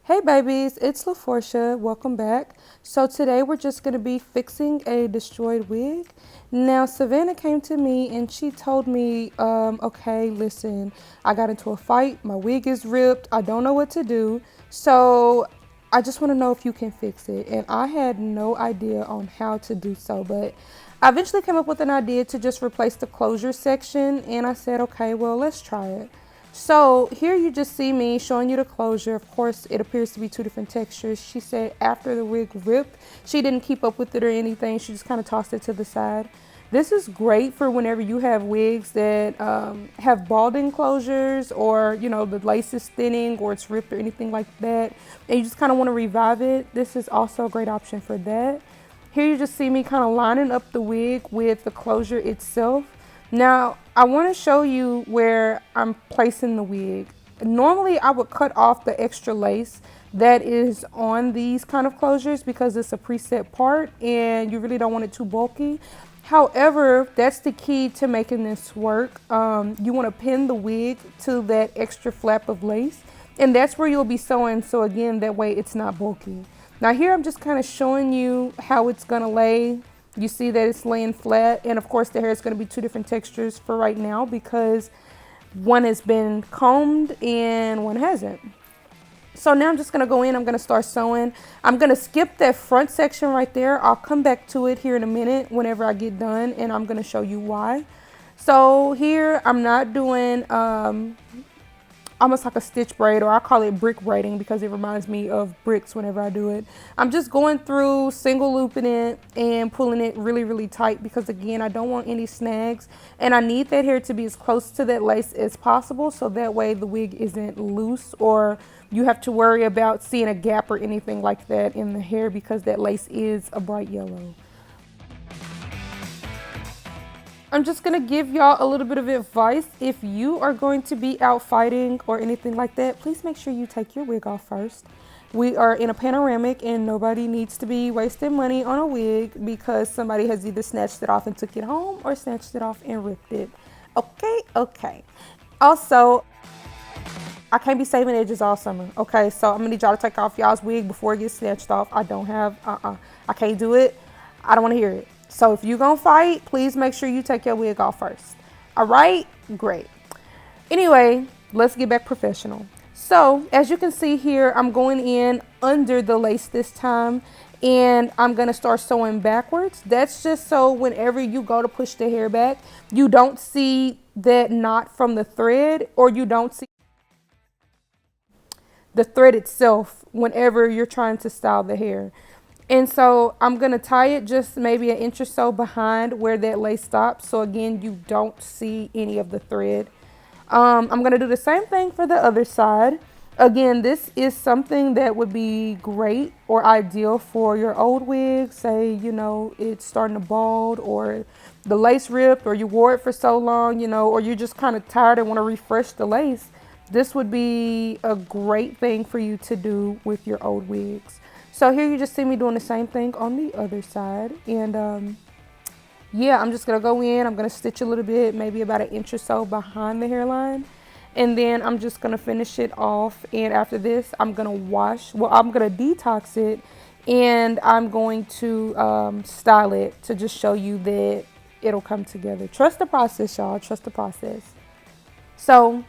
Hey babies, it's LaForcia. Welcome back. So today we're just going to be fixing a destroyed wig. Now Savannah came to me and she told me, okay, listen, I got into a fight. My wig is ripped. I don't know what to do. So I just want to know if you can fix it. And I had no idea on how to do so, but I eventually came up with an idea to just replace the closure section. And I said, okay, well, let's try it. So here you just see me showing you the closure. Of course, it appears to be two different textures. She said after the wig ripped, she didn't keep up with it or anything. She just kind of tossed it to the side. This is great for whenever you have wigs that have balding closures, or the lace is thinning or it's ripped or anything like that, and you just kind of want to revive it. This is also a great option for that. Here you just see me kind of lining up the wig with the closure itself. Now, I want to show you where I'm placing the wig. Normally, I would cut off the extra lace that is on these kind of closures because it's a preset part and you really don't want it too bulky. However, that's the key to making this work. You want to pin the wig to that extra flap of lace, and that's where you'll be sewing. So again, that way it's not bulky. Now here I'm just kind of showing you how it's going to lay. You see that it's laying flat, and of course the hair is going to be two different textures for right now because one has been combed and one hasn't. So now I'm just going to go in, I'm going to start sewing. I'm going to skip that front section right there. I'll come back to it here in a minute whenever I get done, and I'm going to show you why. So here I'm not doing almost like a stitch braid, or I call it brick braiding because it reminds me of bricks whenever I do it. I'm just going through, single looping it and pulling it really, really tight because again, I don't want any snags, and I need that hair to be as close to that lace as possible so that way the wig isn't loose or you have to worry about seeing a gap or anything like that in the hair because that lace is a bright yellow. I'm just going to give y'all a little bit of advice. If you are going to be out fighting or anything like that, please make sure you take your wig off first. We are in a panoramic and nobody needs to be wasting money on a wig because somebody has either snatched it off and took it home or snatched it off and ripped it. Okay. Also, I can't be saving edges all summer. Okay, so I'm going to need y'all to take off y'all's wig before it gets snatched off. I don't have, I can't do it. I don't want to hear it. So if you're going to fight, please make sure you take your wig off first. All right? Great. Anyway, let's get back professional. So as you can see here, I'm going in under the lace this time, and I'm going to start sewing backwards. That's just so whenever you go to push the hair back, you don't see that knot from the thread, or you don't see the thread itself whenever you're trying to style the hair. And so I'm going to tie it just maybe an inch or so behind where that lace stops. So again, you don't see any of the thread. I'm going to do the same thing for the other side. Again, this is something that would be great or ideal for your old wig. Say, it's starting to bald, or the lace ripped, or you wore it for so long, or you're just kind of tired and want to refresh the lace. This would be a great thing for you to do with your old wigs. So here you just see me doing the same thing on the other side. And yeah, I'm just going to go in. I'm going to stitch a little bit, maybe about an inch or so behind the hairline. And then I'm just going to finish it off. And after this, I'm going to wash. Well, I'm going to detox it. And I'm going to style it to just show you that it'll come together. Trust the process, y'all. Trust the process. So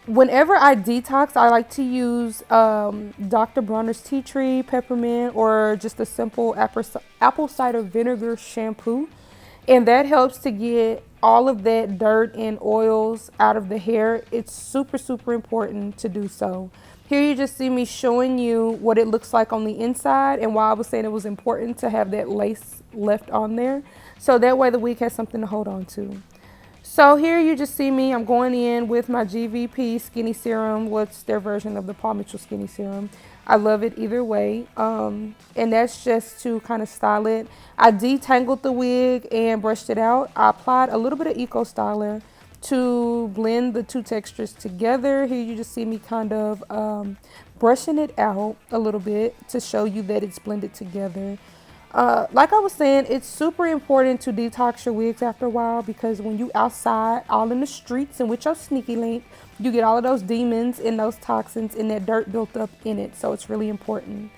whenever I detox, I like to use Dr. Bronner's tea tree peppermint, or just a simple apple cider vinegar shampoo. And that helps to get all of that dirt and oils out of the hair. It's super, super important to do so. Here you just see me showing you what it looks like on the inside, and why I was saying it was important to have that lace left on there. So that way the wig has something to hold on to. So here you just see me, I'm going in with my GVP Skinny Serum. What's their version of the Paul Mitchell Skinny Serum? I love it either way. And that's just to kind of style it. I detangled the wig and brushed it out. I applied a little bit of Eco Styler to blend the two textures together. Here you just see me kind of brushing it out a little bit to show you that it's blended together. Like I was saying, it's super important to detox your wigs after a while, because when you outside, all in the streets and with your sneaky link, you get all of those demons and those toxins and that dirt built up in it. So it's really important.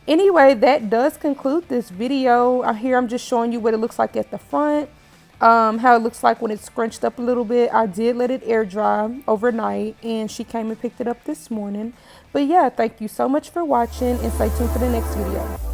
Anyway, that does conclude this video. Here I'm just showing you what it looks like at the front, how it looks like when it's scrunched up a little bit. I did let it air dry overnight, and she came and picked it up this morning. But yeah, thank you so much for watching, and stay tuned for the next video.